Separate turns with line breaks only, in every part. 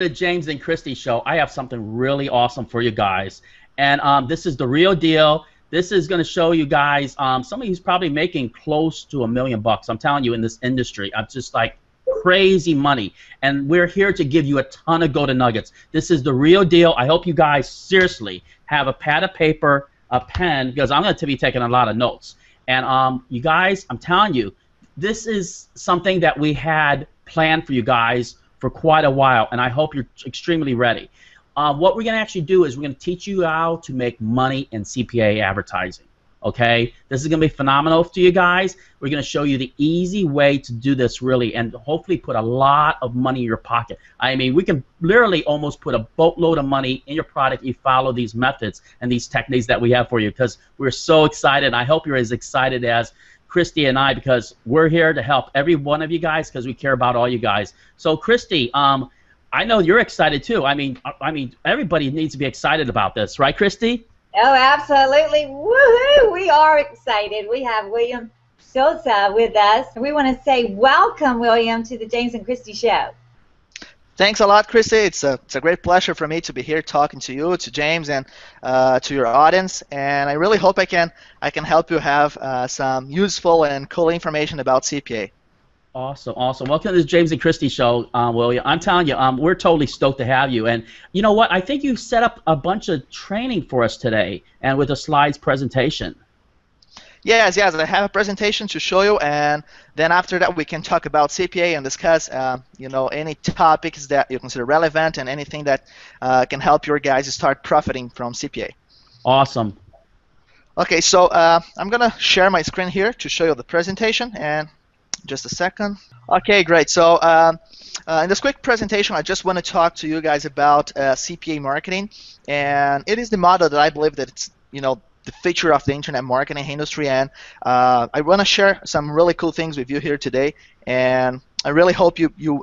The James and Christy show. I have something really awesome for you guys, and this is the real deal. This is going to show you guys somebody who's probably making close to $1 million. I'm telling you, in this industry, I'm just like crazy money, and we're here to give you a ton of golden nuggets. This is the real deal. I hope you guys seriously have a pad of paper, a pen, because I'm going to be taking a lot of notes. And you guys, I'm telling you, this is something that we had planned for you guys for quite a while, and I hope you're extremely ready. What we're going to actually do is we're going to teach you how to make money in CPA advertising. Okay, this is going to be phenomenal to you guys. We're going to show you the easy way to do this really, and hopefully put a lot of money in your pocket. I mean, we can literally almost put a boatload of money in your product if you follow these methods and these techniques that we have for you, because we're so excited. I hope you're as excited as Christy and I, because we're here to help every one of you guys, because we care about all you guys. So Christy, I know you're excited too. I mean, everybody needs to be excited about this, right, Christy?
Oh, absolutely. Woohoo! We are excited. We have William Souza with us. We want to say welcome, William, to the James and Christy Show.
Thanks a lot, Christy. It's a great pleasure for me to be here talking to you, to James, and to your audience. And I really hope I can help you have some useful and cool information about CPA.
Awesome, awesome. Welcome to the James and Christy Show, William. I'm telling you, we're totally stoked to have you. And you know what? I think you set up a bunch of training for us today, and with a slides presentation.
Yes, I have a presentation to show you, and then after that we can talk about CPA and discuss, you know, any topics that you consider relevant and anything that can help your guys start profiting from CPA.
Awesome.
Okay, so I'm gonna share my screen here to show you the presentation, and just a second. Okay, great. So in this quick presentation, I just want to talk to you guys about CPA marketing, and it is the model that I believe that it's, you know, the future of the internet marketing industry, and I want to share some really cool things with you here today, and I really hope you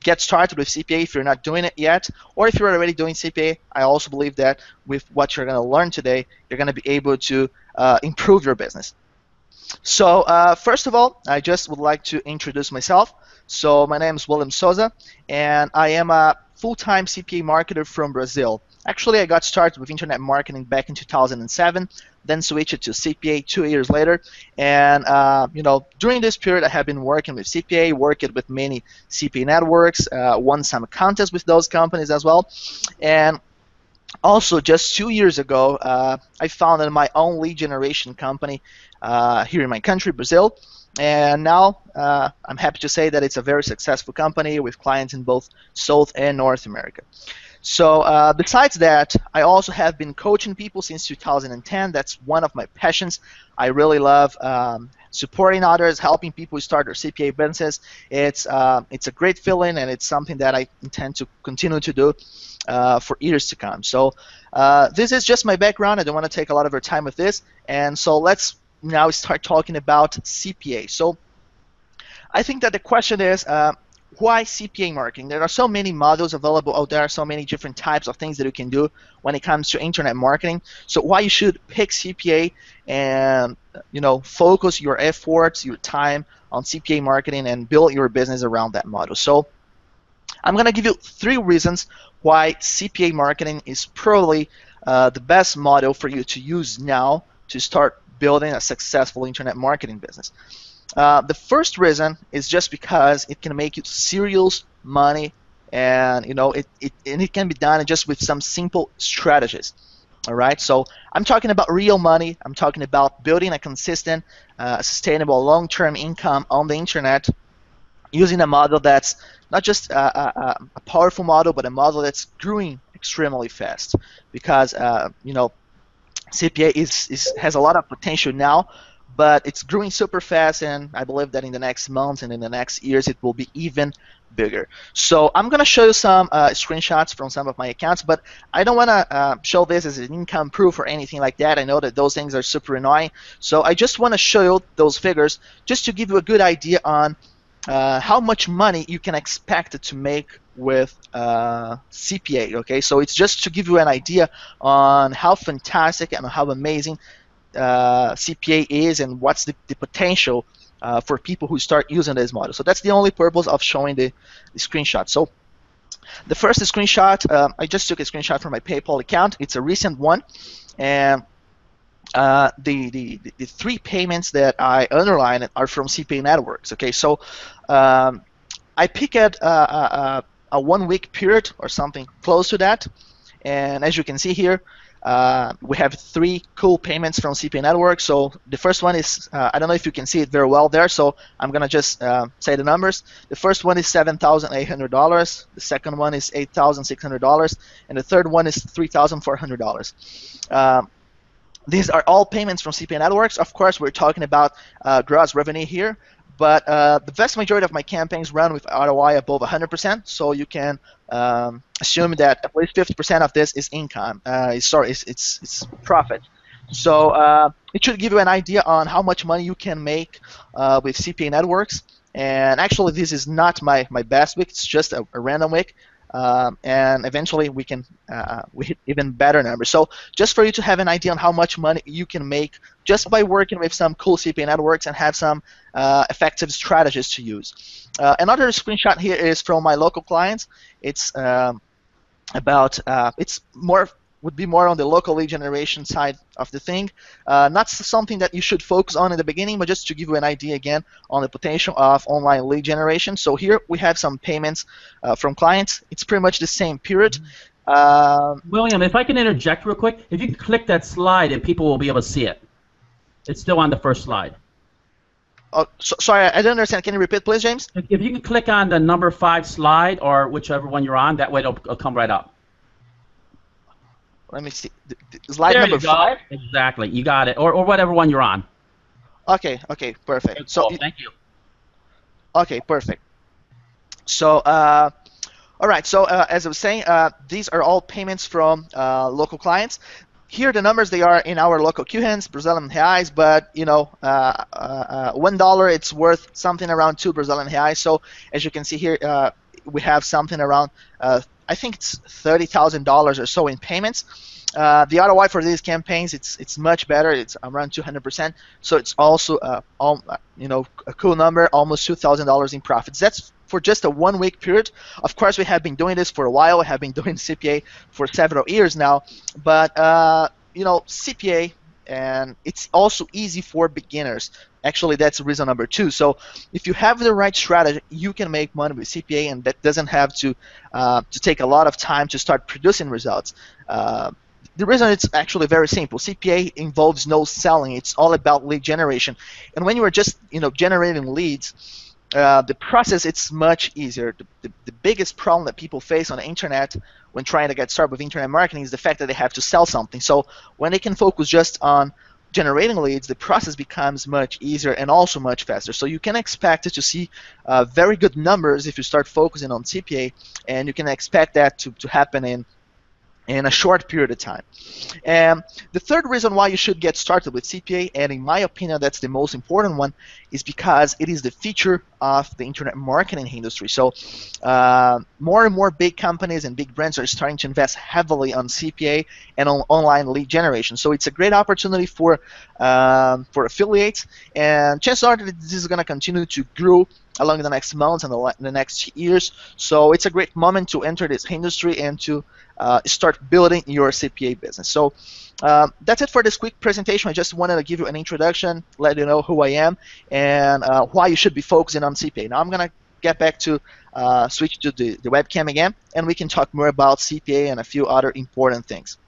get started with CPA if you're not doing it yet, or if you're already doing CPA. I also believe that with what you're going to learn today, you're going to be able to improve your business. So first of all, I just would like to introduce myself. So my name is William Souza, and I am a full-time CPA marketer from Brazil. Actually, I got started with internet marketing back in 2007, then switched to CPA 2 years later. And you know, during this period, I have been working with CPA, worked with many CPA networks, won some contests with those companies as well. And also, just 2 years ago, I founded my own lead generation company here in my country, Brazil. And now I'm happy to say that it's a very successful company with clients in both South and North America. So besides that, I also have been coaching people since 2010. That's one of my passions. I really love supporting others, helping people start their CPA businesses. It's a great feeling, and it's something that I intend to continue to do for years to come. So this is just my background. I don't want to take a lot of your time with this. And so let's now start talking about CPA. So I think that the question is, why CPA marketing? There are so many models available out there, so many different types of things that you can do when it comes to internet marketing. So why you should pick CPA and, you know, focus your efforts, your time on CPA marketing and build your business around that model. So I'm going to give you 3 reasons why CPA marketing is probably the best model for you to use now to start building a successful internet marketing business. The first reason is just because it can make you serious money, and you know it can be done just with some simple strategies. All right, so I'm talking about real money. I'm talking about building a consistent, sustainable, long-term income on the internet using a model that's not just a powerful model, but a model that's growing extremely fast. Because you know, CPA has a lot of potential now, but it's growing super fast, and I believe that in the next months and in the next years it will be even bigger. So I'm going to show you some screenshots from some of my accounts, but I don't want to show this as an income proof or anything like that. I know that those things are super annoying, so I just want to show you those figures just to give you a good idea on how much money you can expect to make with CPA. Okay, so it's just to give you an idea on how fantastic and how amazing CPA is, and what's the potential for people who start using this model. So that's the only purpose of showing the screenshot. So The first screenshot, I just took a screenshot from my PayPal account. It's a recent one, and the three payments that I underlined are from CPA networks. Okay, so I picked a 1 week period or something close to that, and as you can see here, we have three cool payments from CPA network. So the first one is, I don't know if you can see it very well there, so I'm gonna just say the numbers. The first one is $7,800, the second one is $8,600, and the third one is $3,400. These are all payments from CPA networks. Of course, we're talking about gross revenue here, but the vast majority of my campaigns run with ROI above 100%, so you can assume that at least 50% of this is income. It's profit. So it should give you an idea on how much money you can make with CPA networks. And actually, this is not my best week. It's just a random week. And eventually we can we hit even better numbers. So just for you to have an idea on how much money you can make just by working with some cool CPA networks and have some effective strategies to use. Another screenshot here is from my local clients. It's about would be more on the local lead generation side of the thing. Not something that you should focus on in the beginning, but just to give you an idea again on the potential of online lead generation. So here we have some payments from clients. It's pretty much the same period.
William, if I can interject real quick, if you can click that slide and people will be able to see it. It's still on the first slide.
Oh, sorry, I didn't understand. Can you repeat, please, James?
If you can click on the number 5 slide or whichever one you're on, that way it'll come right up.
Let me see. Slide
there
number
you go.
5.
Exactly, you got it, or whatever one you're on.
Okay, perfect.
Cool.
So
Thank you.
okay, perfect. So all right. So as I was saying, these are all payments from local clients. Here the numbers, they are in our local QHENs, Brazilian reais, but you know, $1 it's worth something around 2 Brazilian reais. So as you can see here, we have something around I think it's $30,000 or so in payments. The ROI for these campaigns, it's much better. It's around 200%. So it's also you know, a cool number, almost $2,000 in profits. That's for just a 1 week period. Of course, we have been doing this for a while. We have been doing CPA for several years now. But you know, CPA, and it's also easy for beginners. Actually, that's reason number 2. So if you have the right strategy, you can make money with CPA, and that doesn't have to take a lot of time to start producing results. The reason it's actually very simple. CPA involves no selling. It's all about lead generation. And when you are just, you know, generating leads, the process, it's much easier. The biggest problem that people face on the internet when trying to get started with internet marketing is the fact that they have to sell something. So when they can focus just on generating leads, the process becomes much easier and also much faster. So you can expect to see very good numbers if you start focusing on CPA, and you can expect that to happen in a short period of time. And the third reason why you should get started with CPA, and in my opinion that's the most important one, is because it is the future of the internet marketing industry. So more and more big companies and big brands are starting to invest heavily on CPA and on online lead generation. So it's a great opportunity for affiliates, and chances are that this is going to continue to grow along the next months and the next years. So it's a great moment to enter this industry and to start building your CPA business. So that's it for this quick presentation. I just wanted to give you an introduction, let you know who I am, and why you should be focusing on CPA. Now I'm going to get back to switch to the webcam again, and we can talk more about CPA and a few other important things.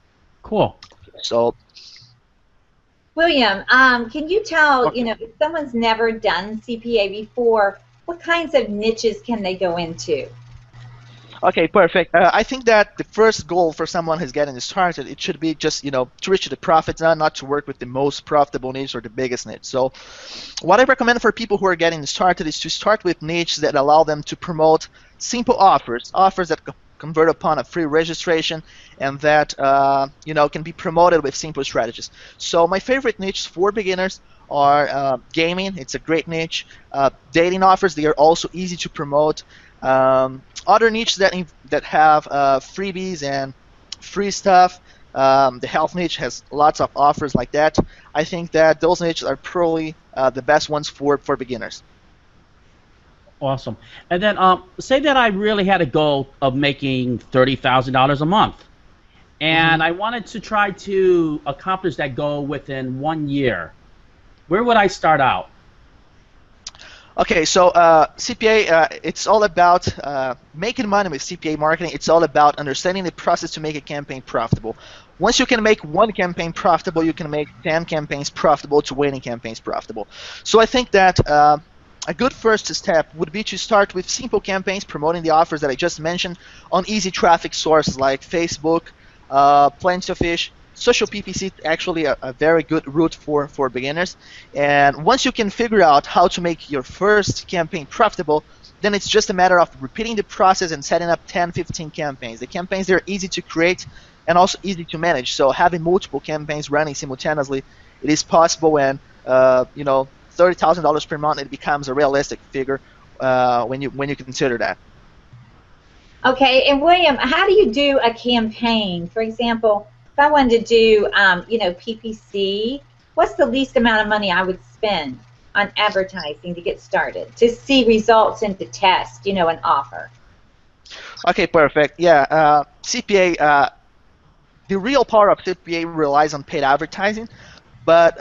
Cool.
So,
William, can you tell, you know, if someone's never done CPA before, what kinds of niches can they go into?
okay, perfect. I think that the first goal for someone who's getting started, it should be just, you know, to reach the profits, not to work with the most profitable niche or the biggest niche. So what I recommend for people who are getting started is to start with niches that allow them to promote simple offers that convert upon a free registration, and that you know, can be promoted with simple strategies. So my favorite niches for beginners are gaming. It's a great niche. Dating offers, they are also easy to promote. Other niches that have freebies and free stuff. The health niche has lots of offers like that. I think that those niches are probably the best ones for beginners.
Awesome. And then say that I really had a goal of making $30,000 a month,
Hmm.
and I wanted to try to accomplish that goal within 1 year. Where would I start out?
Okay, so CPA, it's all about making money with CPA marketing. It's all about understanding the process to make a campaign profitable. Once you can make one campaign profitable, you can make 10 campaigns profitable, 20 campaigns profitable. So I think that a good first step would be to start with simple campaigns promoting the offers that I just mentioned on easy traffic sources like Facebook, Plenty of Fish. Social PPC is actually a very good route for beginners. And once you can figure out how to make your first campaign profitable, then it's just a matter of repeating the process and setting up 10, 15 campaigns. The campaigns, they're easy to create and also easy to manage. So having multiple campaigns running simultaneously, it is possible. And $30,000 per month, it becomes a realistic figure when you consider that.
Okay, and William, how do you do a campaign? For example, if I wanted to do, PPC, what's the least amount of money I would spend on advertising to get started, to see results and to test, an offer?
Okay, perfect. Yeah, CPA. The real power of CPA relies on paid advertising, but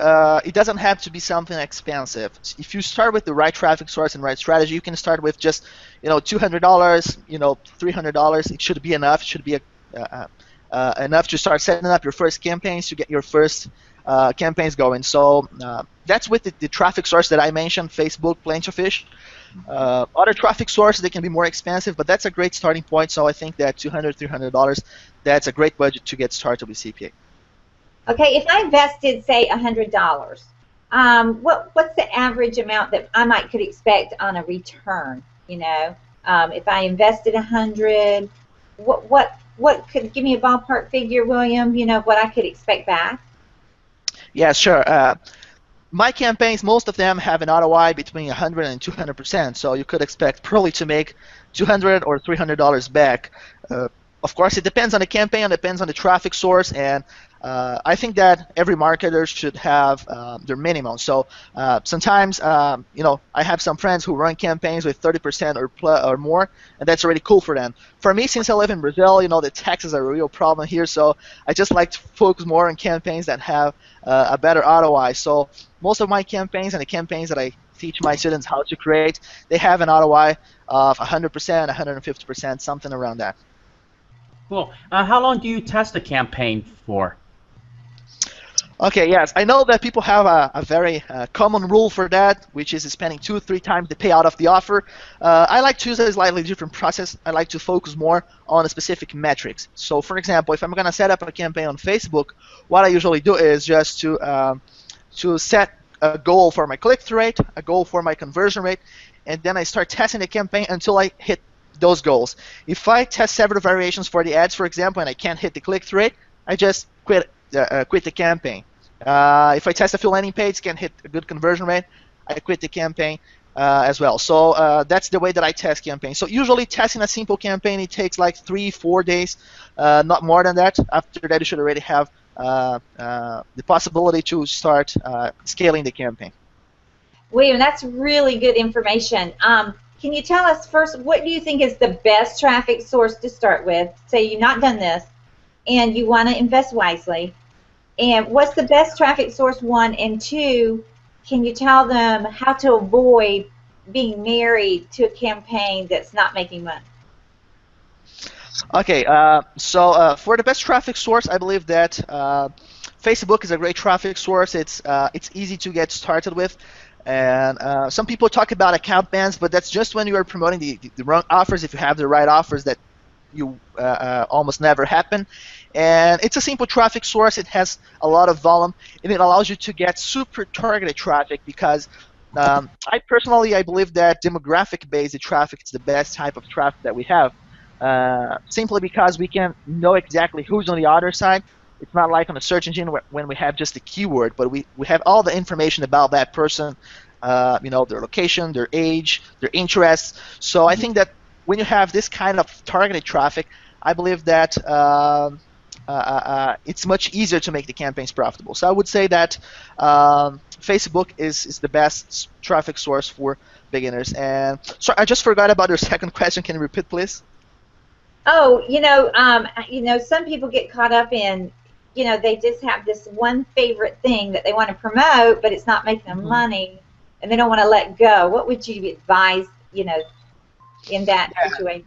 it doesn't have to be something expensive. If you start with the right traffic source and right strategy, you can start with just $200, $300. It should be enough. It should be enough to start setting up your first campaigns, to get your first campaigns going. So that's with the traffic source that I mentioned, Facebook, Plenty of Fish. Other traffic sources, they can be more expensive, but that's a great starting point. So I think that $200, $300, that's a great budget to get started with CPA.
Okay, if I invested, say, $100, what's the average amount that I could expect on a return? If I invested 100, what could give me a ballpark figure, William? What I could expect back?
Yeah, sure. My campaigns, most of them have an ROI between 100 and 200%. So you could expect probably to make $200 or $300 back. Of course, it depends on the campaign, it depends on the traffic source, and I think that every marketer should have their minimum. So sometimes, I have some friends who run campaigns with 30% or more, and that's already cool for them. For me, since I live in Brazil, the taxes are a real problem here, so I just like to focus more on campaigns that have a better ROI. So most of my campaigns and the campaigns that I teach my students how to create, they have an ROI of 100%, 150%, something around that.
Cool. How long do you test a campaign for?
Okay, yes, I know that people have a very common rule for that, which is spending 2 or 3 times the payout of the offer. I like to use a slightly different process. I like to focus more on the specific metrics. So, for example, if I'm going to set up a campaign on Facebook, what I usually do is just to set a goal for my click-through rate, a goal for my conversion rate, and then I start testing the campaign until I hit those goals. If I test several variations for the ads, for example, and I can't hit the click-through rate, I just quit the campaign. If I test a few landing pages, can't hit a good conversion rate, I quit the campaign as well. So that's the way that I test campaigns. So usually testing a simple campaign, it takes like 3-4 days, not more than that. After that, you should already have the possibility to start scaling the campaign.
William, that's really good information. Can you tell us first, what do you think is the best traffic source to start with? Say you've not done this, and you want to invest wisely. And what's the best traffic source, 1, and 2, can you tell them how to avoid being married to a campaign that's not making money?
Okay, so for the best traffic source, I believe that Facebook is a great traffic source. It's easy to get started with. And some people talk about account bans, but that's just when you are promoting the wrong offers. If you have the right offers, that you almost never happen. And it's a simple traffic source. It has a lot of volume, and it allows you to get super targeted traffic because I believe that demographic-based traffic is the best type of traffic that we have. Simply because we can know exactly who's on the other side. It's not like on a search engine when we have just a keyword, but we have all the information about that person, their location, their age, their interests. So I think that when you have this kind of targeted traffic, I believe that it's much easier to make the campaigns profitable. So I would say that Facebook is the best traffic source for beginners. And sorry, I just forgot about your second question. Can you repeat, please?
Oh, some people get caught up in, they just have this one favorite thing that they want to promote, but it's not making them money, and they don't want to let go. What would you advise, in that situation?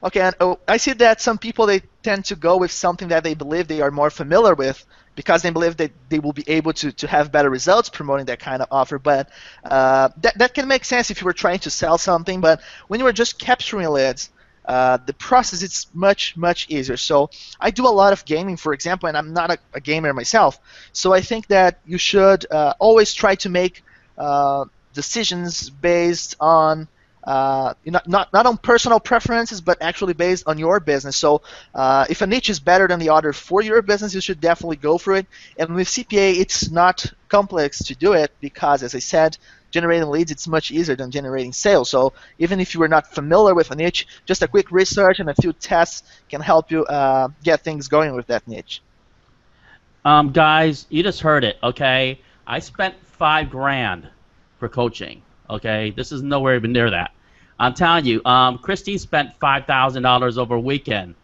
Okay, and I see that some people, they tend to go with something that they believe they are more familiar with, because they believe that they will be able to have better results promoting that kind of offer. But that can make sense if you were trying to sell something, but when you are just capturing leads, the process is much easier. So I do a lot of gaming, for example, and I'm not a gamer myself. So I think that you should always try to make decisions based on not on personal preferences, but actually based on your business. So if a niche is better than the other for your business, you should definitely go for it. And with CPA, it's not complex to do it because, as I said, generating leads, it's much easier than generating sales. So even if you are not familiar with a niche, just a quick research and a few tests can help you get things going with that niche.
Guys, you just heard it, okay? I spent $5,000 for coaching, okay? This is nowhere even near that. I'm telling you, Christy spent $5,000 over a weekend.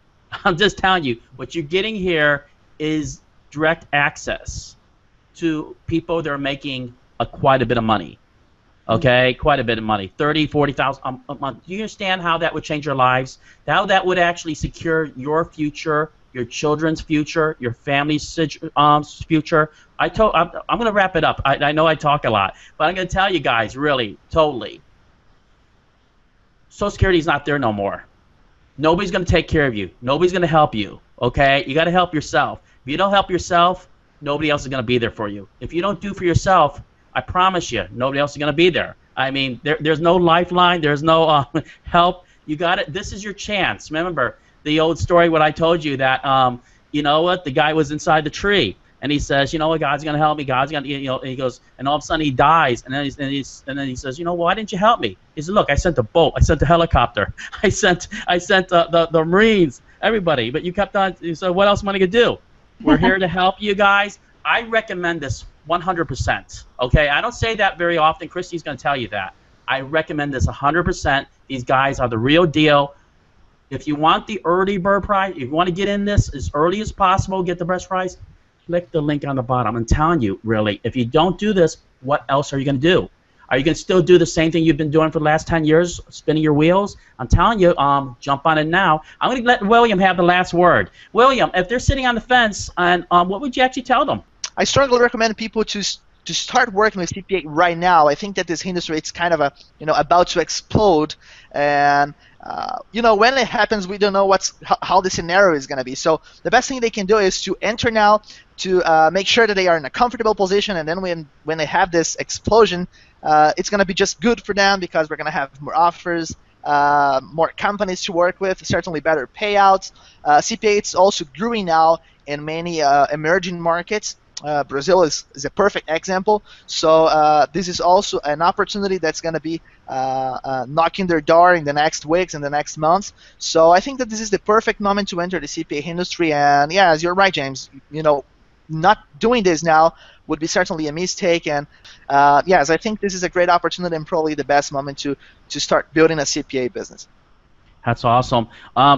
I'm just telling you, what you're getting here is direct access to people that are making quite a bit of money. Okay, quite a bit of money, 30, 40,000 a month. Do you understand how that would change your lives? How that would actually secure your future, your children's future, your family's future? I'm going to wrap it up. I know I talk a lot, but I'm going to tell you guys, really, totally. Social Security is not there no more. Nobody's going to take care of you. Nobody's going to help you. Okay, you got to help yourself. If you don't help yourself, nobody else is going to be there for you. If you don't do for yourself, I promise you, nobody else is going to be there. I mean, there's no lifeline. There's no help. You got it. This is your chance. Remember the old story what I told you that, you know what, the guy was inside the tree, and he says, you know what, God's going to help me. God's going to, and he goes, and all of a sudden he dies, and then he says, you know, why didn't you help me? He said, look, I sent a boat. I sent a helicopter. I sent the Marines, everybody. But you kept on. You said, what else am I going to do? We're here to help you guys. I recommend this 100%. Okay, I don't say that very often. Christy's going to tell you that. I recommend this 100%. These guys are the real deal. If you want the early bird price, if you want to get in this as early as possible, get the best price, click the link on the bottom. I'm telling you, really, if you don't do this, what else are you going to do? Are you going to still do the same thing you've been doing for the last 10 years, spinning your wheels? I'm telling you, jump on it now. I'm going to let William have the last word. William, if they're sitting on the fence, and what would you actually tell them?
I strongly recommend people to start working with CPA right now. I think that this industry, it's kind of about to explode, and when it happens, we don't know how the scenario is going to be. So the best thing they can do is to enter now, to make sure that they are in a comfortable position, and then when they have this explosion, it's going to be just good for them because we're going to have more offers, more companies to work with, certainly better payouts. CPA, it's also growing now in many emerging markets. Brazil is a perfect example. So this is also an opportunity that's going to be knocking their door in the next weeks and the next months. So I think that this is the perfect moment to enter the CPA industry. And yeah, as you're right, James, not doing this now would be certainly a mistake. And yes, I think this is a great opportunity and probably the best moment to start building a CPA business.
That's awesome.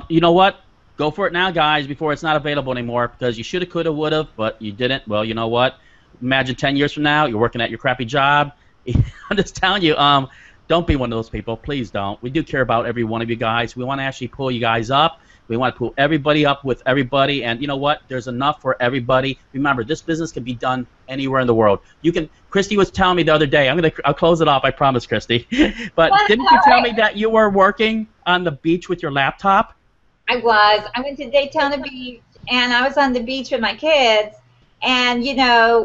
You know what? Go for it now, guys, before it's not available anymore, because you should have, could have, would have, but you didn't. Well, you know what? Imagine 10 years from now, you're working at your crappy job. I'm just telling you, don't be one of those people. Please don't. We do care about every one of you guys. We want to actually pull you guys up. We want to pull everybody up with everybody, and you know what? There's enough for everybody. Remember, this business can be done anywhere in the world. You can. Christy was telling me the other day. I'll close it off. I promise, Christy. But didn't you tell me that you were working on the beach with your laptop?
I was. I went to Daytona Beach, and I was on the beach with my kids. And,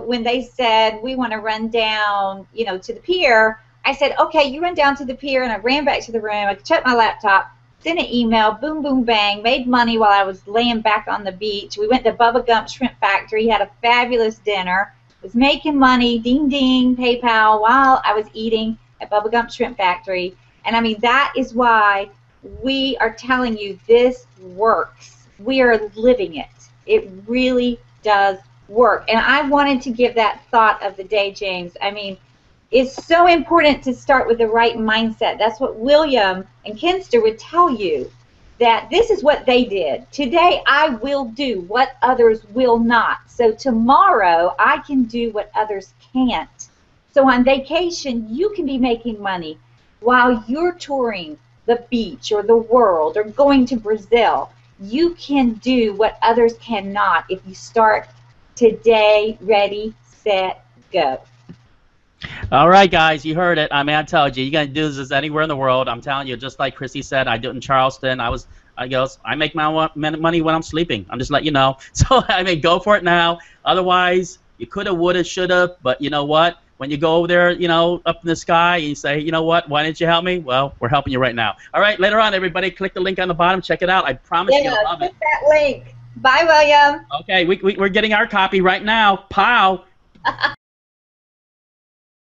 when they said, we want to run down, to the pier, I said, okay, you run down to the pier. And I ran back to the room. I checked my laptop, sent an email, boom, boom, bang, made money while I was laying back on the beach. We went to Bubba Gump's Shrimp Factory, had a fabulous dinner, was making money, ding, ding, PayPal, while I was eating at Bubba Gump's Shrimp Factory. And, I mean, that is why we are telling you this works. We are living it. It really does work. And I wanted to give that thought of the day, James. I mean, it's so important to start with the right mindset. That's what William and Kinster would tell you, that this is what they did. Today I will do what others will not. So tomorrow I can do what others can't. So on vacation you can be making money while you're touring the beach or the world or going to Brazil. You can do what others cannot if you start today, ready, set, go.
All right, guys, you heard it. I mean, I told you, you can do this anywhere in the world. I'm telling you, just like Chrissy said, I do it in Charleston. I make my money when I'm sleeping. I'm just letting you know. So, I mean, go for it now. Otherwise, you coulda, woulda, shoulda, but you know what? When you go over there, you know, up in the sky, and you say, you know what? Why didn't you help me? Well, we're helping you right now. All right, later on, everybody, click the link on the bottom. Check it out. I promise you'll love it.
Click that link. Bye, William.
Okay, we're getting our copy right now. Pow.